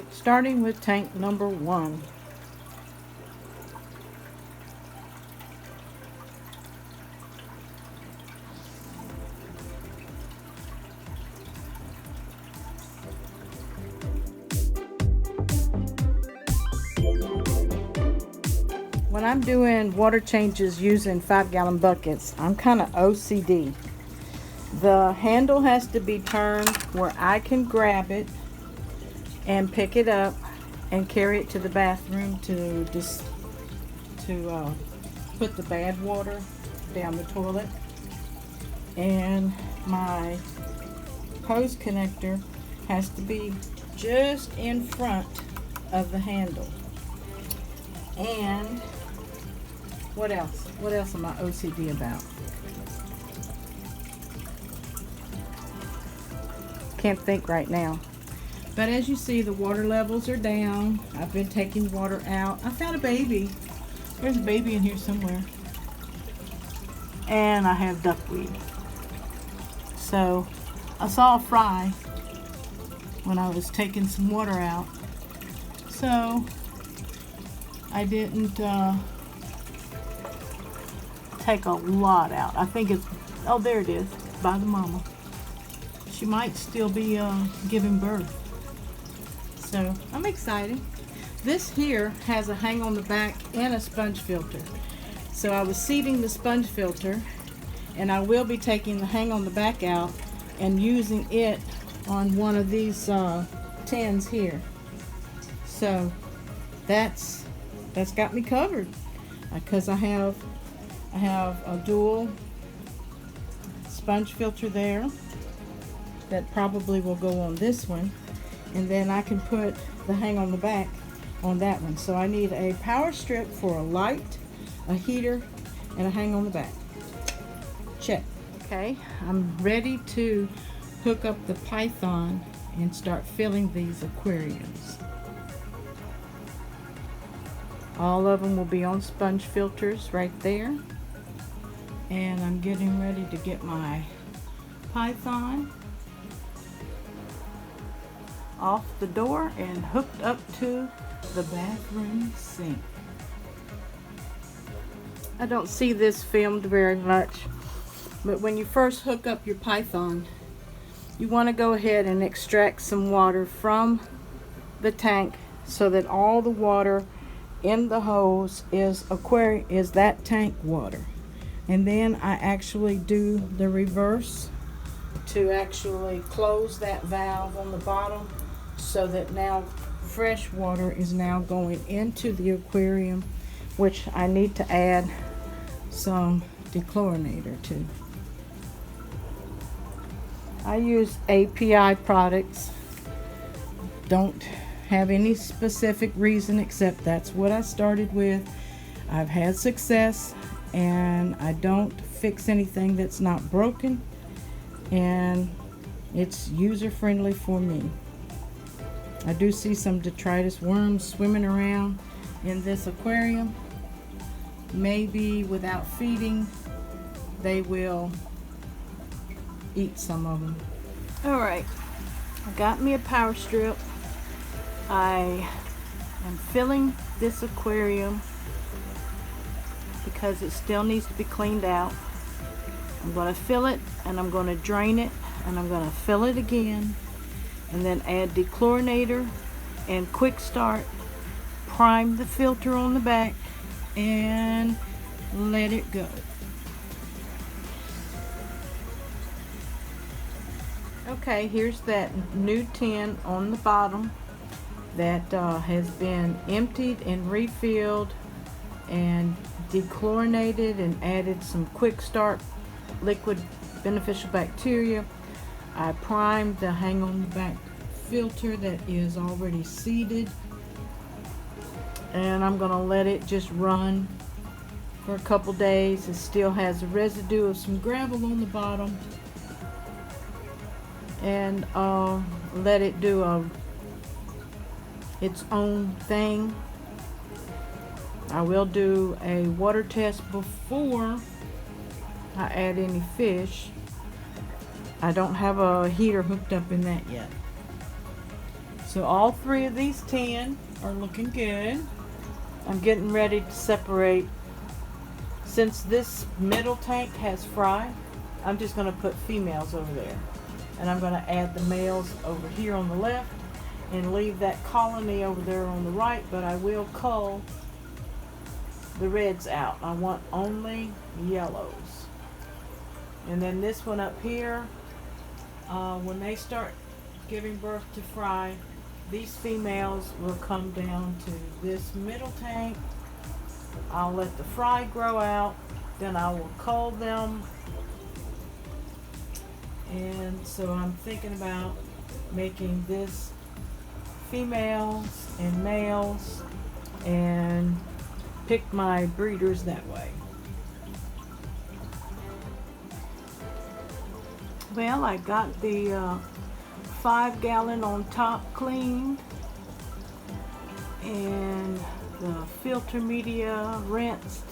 Alright, starting with tank number 1. When I'm doing water changes using 5-gallon buckets, I'm kind of OCD. The handle has to be turned where I can grab it and pick it up and carry it to the bathroom to put the bad water down the toilet. And my hose connector has to be just in front of the handle. And what else? What else am I OCD about? Can't think right now. But as you see, the water levels are down. I've been taking water out. I found a baby. There's a baby in here somewhere. And I have duckweed. So I saw a fry when I was taking some water out. So I didn't take a lot out. I think it's, oh, there it is, by the mama. She might still be giving birth. So I'm excited. This here has a hang on the back and a sponge filter. So I was seating the sponge filter, and I will be taking the hang on the back out and using it on one of these tins here. So that's got me covered, because I have a dual sponge filter there that probably will go on this one, and then I can put the hang on the back on that one. So I need a power strip for a light, a heater, and a hang on the back. Check. Okay, I'm ready to hook up the Python and start filling these aquariums. All of them will be on sponge filters right there. And I'm getting ready to get my Python off the door and hooked up to the bathroom sink. I don't see this filmed very much, but when you first hook up your Python, you want to go ahead and extract some water from the tank so that all the water in the hose is that tank water. And then I actually do the reverse to actually close that valve on the bottom, so that now fresh water is now going into the aquarium, which I need to add some dechlorinator to. I use API products. Don't have any specific reason except that's what I started with. I've had success, and I don't fix anything that's not broken, and it's user friendly for me. I do see some detritus worms swimming around in this aquarium. Maybe without feeding, they will eat some of them. Alright, I got me a power strip. I am filling this aquarium because it still needs to be cleaned out. I'm going to fill it, and I'm going to drain it, and I'm going to fill it again, and then add dechlorinator and quick start, prime the filter on the back, and let it go. Okay, here's that new tin on the bottom that has been emptied and refilled and dechlorinated and added some quick start liquid beneficial bacteria. I primed the hang on the back filter that is already seated, and I'm gonna let it just run for a couple days. It still has a residue of some gravel on the bottom, and let it do its own thing. I will do a water test before I add any fish. I don't have a heater hooked up in that yet. So all 3 of these 10 are looking good. I'm getting ready to separate. Since this middle tank has fry, I'm just going to put females over there. And I'm going to add the males over here on the left and leave that colony over there on the right, but I will cull the reds out. I want only yellows. And then this one up here, when they start giving birth to fry, these females will come down to this middle tank. I'll let the fry grow out, then I will cull them. And so I'm thinking about making this females and males and pick my breeders that way. Well, I got the 5 gallon on top cleaned and the filter media rinsed,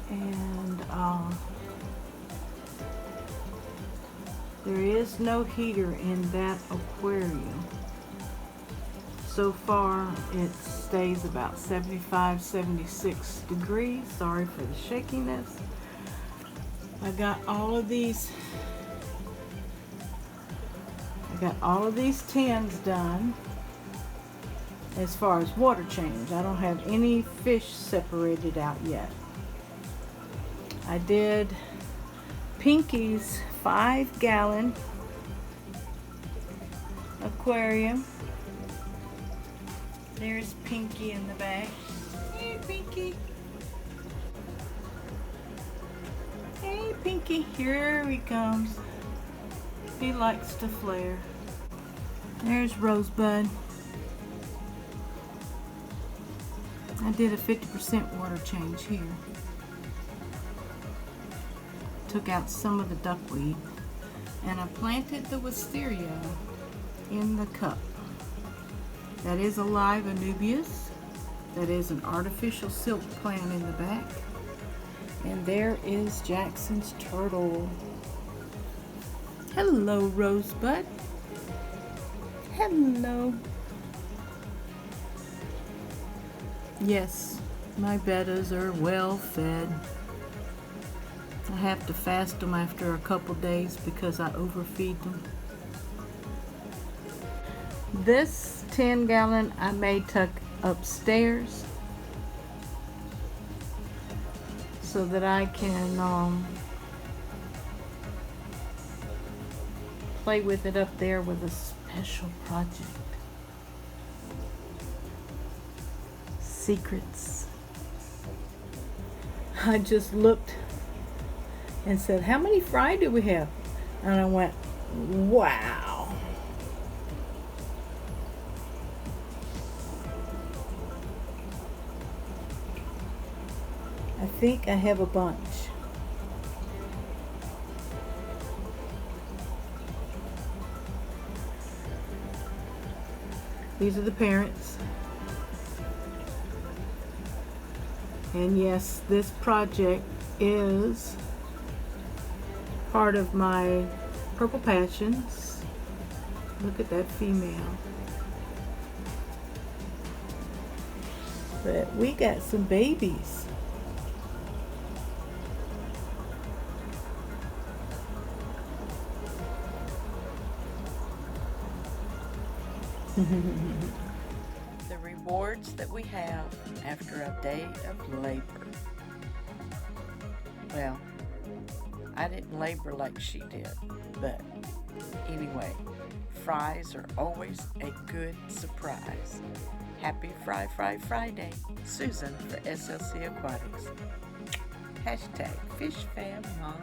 and there is no heater in that aquarium. So far it stays about 75, 76 degrees. Sorry for the shakiness. I got all of these tins done as far as water change. I don't have any fish separated out yet. I did Pinky's 5 gallon aquarium. There's Pinky in the back. Hey, Pinky. Hey, Pinky. Here he comes. He likes to flare. There's Rosebud. I did a 50% water change here. Took out some of the duckweed, and I planted the wisteria in the cup. That is a live anubias. That is an artificial silk plant in the back. And there is Jackson's turtle. Hello, Rosebud. Hello. Yes, my bettas are well fed. I have to fast them after a couple days because I overfeed them. This 10 gallon I may tuck upstairs so that I can play with it up there with a special project. Secrets. I just looked and said, how many fry do we have? And I went, wow. I think I have a bunch. These are the parents. And yes, this project is part of my Purple Passions. Look at that female. But we got some babies. The rewards that we have after a day of labor. Well, I didn't labor like she did, but anyway, fries are always a good surprise. Happy Fry Fry Friday. Susan for SLC Aquatics. Hashtag FishFamMom.